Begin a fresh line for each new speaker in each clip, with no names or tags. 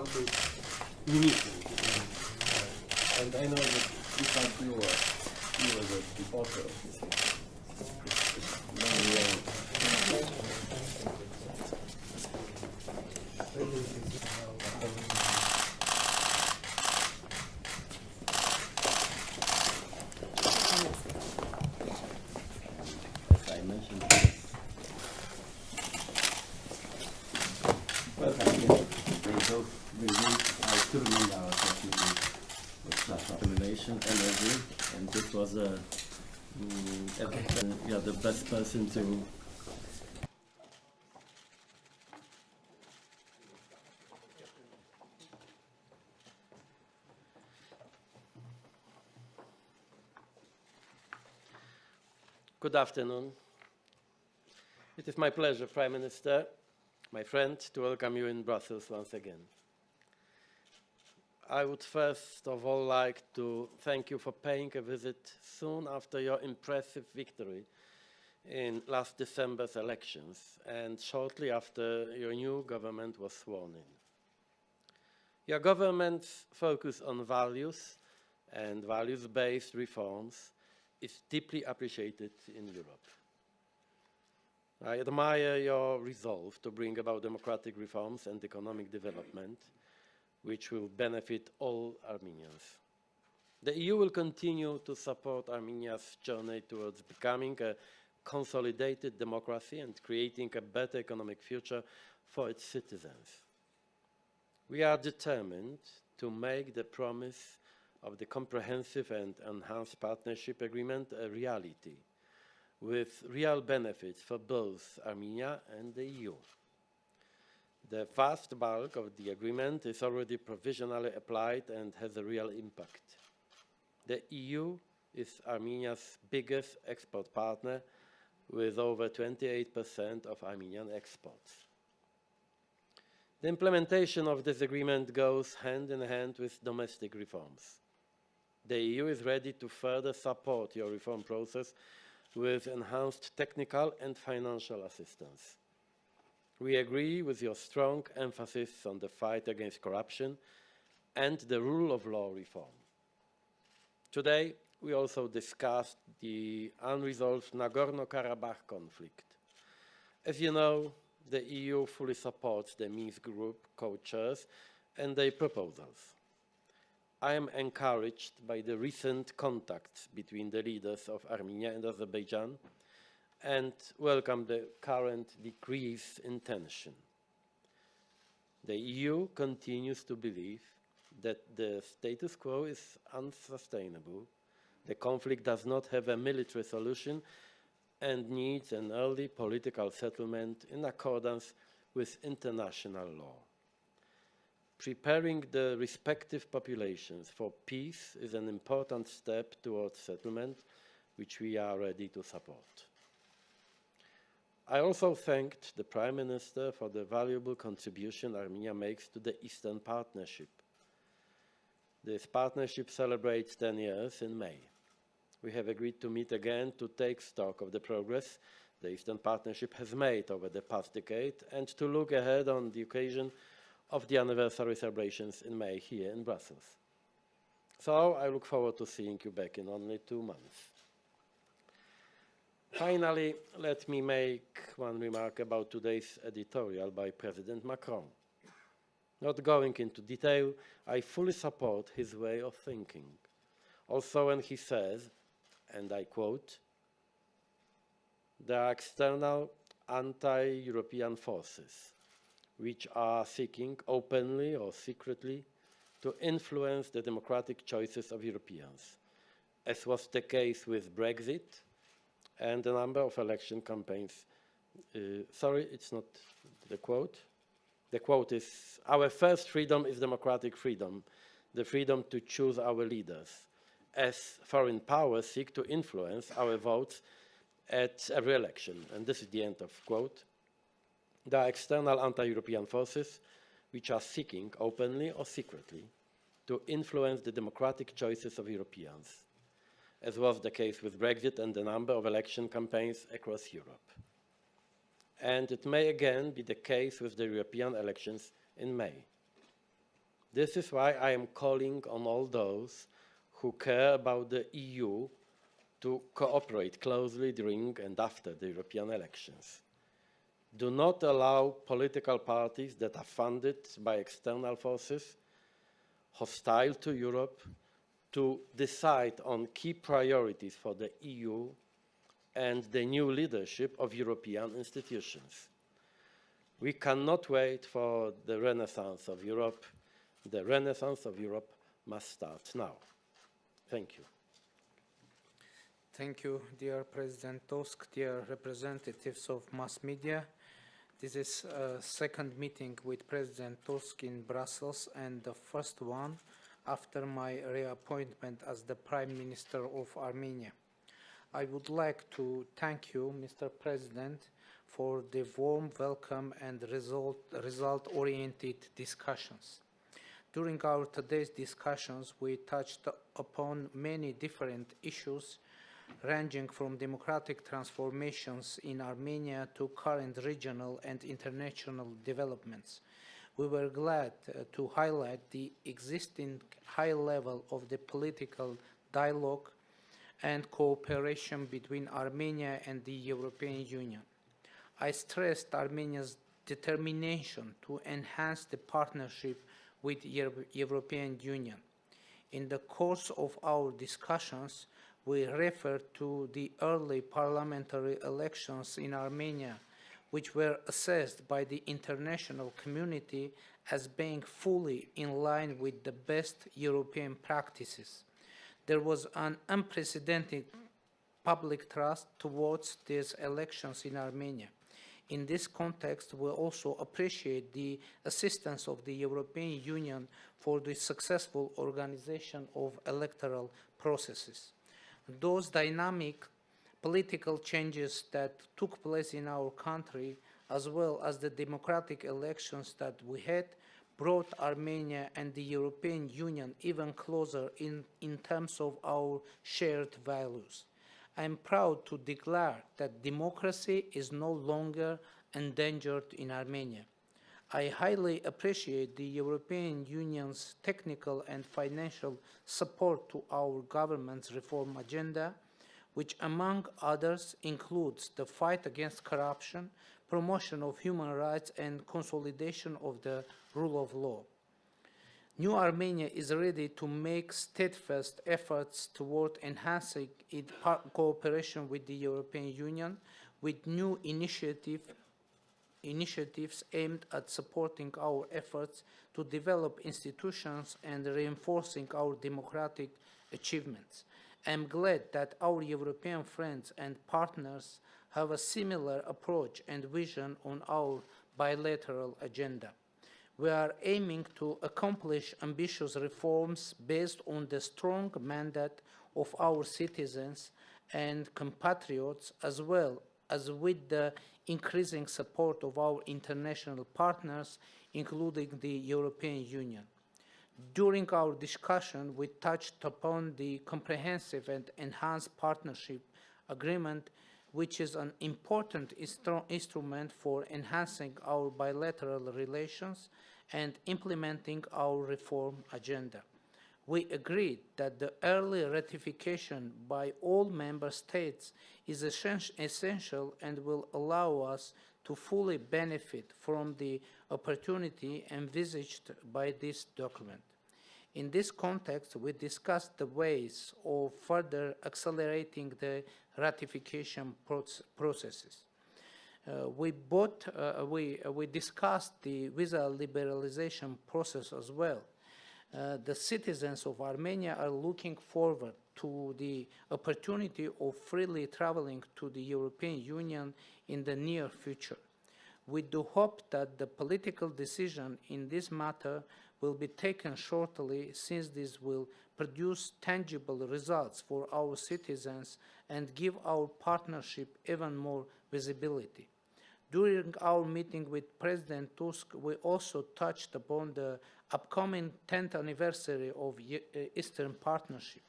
something unique. And I know that besides you were the author of this. As I mentioned, well, they both released, I still remember our session with such determination, energy, and this was the best person to. Good afternoon. It is my pleasure, Prime Minister, my friend, to welcome you in Brussels once again. I would first of all like to thank you for paying a visit soon after your impressive victory in last December's elections and shortly after your new government was sworn in. Your government's focus on values and values-based reforms is deeply appreciated in Europe. I admire your resolve to bring about democratic reforms and economic development, which will benefit all Armenians. The EU will continue to support Armenia's journey towards becoming a consolidated democracy and creating a better economic future for its citizens. We are determined to make the promise of the comprehensive and enhanced partnership agreement a reality, with real benefits for both Armenia and the EU. The vast bulk of the agreement is already provisionally applied and has a real impact. The EU is Armenia's biggest export partner, with over 28% of Armenian exports. The implementation of this agreement goes hand in hand with domestic reforms. The EU is ready to further support your reform process with enhanced technical and financial assistance. We agree with your strong emphasis on the fight against corruption and the rule of law reform. Today, we also discussed the unresolved Nagorno-Karabakh conflict. As you know, the EU fully supports the Minsk Group co-chairs and their proposals. I am encouraged by the recent contacts between the leaders of Armenia and Azerbaijan and welcome the current decrease in tension. The EU continues to believe that the status quo is unsustainable, the conflict does not have a military solution and needs an early political settlement in accordance with international law. Preparing the respective populations for peace is an important step towards settlement, which we are ready to support. I also thanked the Prime Minister for the valuable contribution Armenia makes to the Eastern Partnership. This partnership celebrates 10 years in May. We have agreed to meet again to take stock of the progress the Eastern Partnership has made over the past decade and to look ahead on the occasion of the anniversary celebrations in May here in Brussels. So I look forward to seeing you back in only 2 months. Finally, let me make one remark about today's editorial by President Macron. Not going into detail, I fully support his way of thinking. Also when he says, and I quote, "There are external anti-European forces which are seeking openly or secretly to influence the democratic choices of Europeans, as was the case with Brexit and a number of election campaigns." Sorry, it's not the quote. The quote is, "Our first freedom is democratic freedom, the freedom to choose our leaders, as foreign powers seek to influence our votes at every election." And this is the end of quote. There are external anti-European forces which are seeking, openly or secretly, to influence the democratic choices of Europeans, as was the case with Brexit and a number of election campaigns across Europe. And it may again be the case with the European elections in May. This is why I am calling on all those who care about the EU to cooperate closely during and after the European elections. Do not allow political parties that are funded by external forces hostile to Europe to decide on key priorities for the EU and the new leadership of European institutions. We cannot wait for the renaissance of Europe. The renaissance of Europe must start now. Thank you.
Thank you, dear President Tusk, dear representatives of mass media. This is a second meeting with President Tusk in Brussels and the first one after my reappointment as the Prime Minister of Armenia. I would like to thank you, Mr. President, for the warm welcome and result-oriented discussions. During our today's discussions, we touched upon many different issues ranging from democratic transformations in Armenia to current regional and international developments. We were glad to highlight the existing high level of the political dialogue and cooperation between Armenia and the European Union. I stressed Armenia's determination to enhance the partnership with the European Union. In the course of our discussions, we referred to the early parliamentary elections in Armenia, which were assessed by the international community as being fully in line with the best European practices. There was an unprecedented public trust towards these elections in Armenia. In this context, we also appreciate the assistance of the European Union for the successful organization of electoral processes. Those dynamic political changes that took place in our country, as well as the democratic elections that we had, brought Armenia and the European Union even closer in terms of our shared values. I am proud to declare that democracy is no longer endangered in Armenia. I highly appreciate the European Union's technical and financial support to our government's reform agenda, which among others includes the fight against corruption, promotion of human rights, and consolidation of the rule of law. New Armenia is ready to make steadfast efforts toward enhancing its cooperation with the European Union with new initiatives aimed at supporting our efforts to develop institutions and reinforcing our democratic achievements. I am glad that our European friends and partners have a similar approach and vision on our bilateral agenda. We are aiming to accomplish ambitious reforms based on the strong mandate of our citizens and compatriots, as well as with the increasing support of our international partners, including the European Union. During our discussion, we touched upon the comprehensive and enhanced partnership agreement, which is an important instrument for enhancing our bilateral relations and implementing our reform agenda. We agreed that the early ratification by all member states is essential and will allow us to fully benefit from the opportunity envisaged by this document. In this context, we discussed the ways of further accelerating the ratification processes. We discussed the visa liberalization process as well. The citizens of Armenia are looking forward to the opportunity of freely traveling to the European Union in the near future. We do hope that the political decision in this matter will be taken shortly, since this will produce tangible results for our citizens and give our partnership even more visibility. During our meeting with President Tusk, we also touched upon the upcoming 10th anniversary of Eastern Partnership.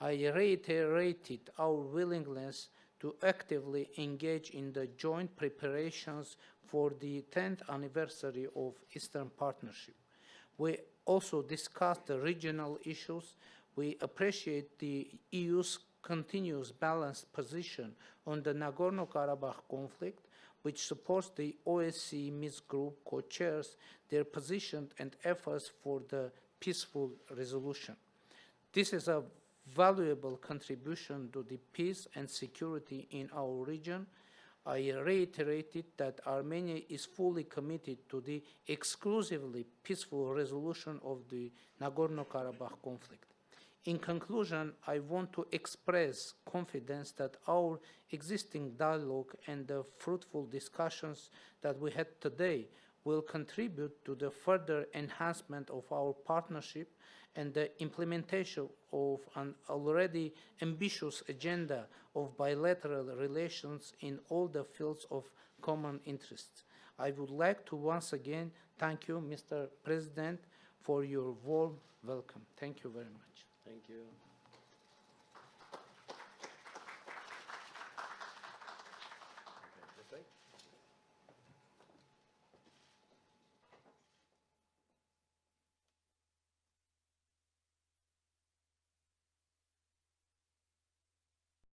I reiterated our willingness to actively engage in the joint preparations for the 10th anniversary of Eastern Partnership. We also discussed the regional issues. We appreciate the EU's continuous balanced position on the Nagorno-Karabakh conflict, which supports the OSCE Minsk Group co-chairs their position and efforts for the peaceful resolution. This is a valuable contribution to the peace and security in our region. I reiterated that Armenia is fully committed to the exclusively peaceful resolution of the Nagorno-Karabakh conflict. In conclusion, I want to express confidence that our existing dialogue and the fruitful discussions that we had today will contribute to the further enhancement of our partnership and the implementation of an already ambitious agenda of bilateral relations in all the fields of common interests. I would like to once again thank you, Mr. President, for your warm welcome. Thank you very much.
Thank you.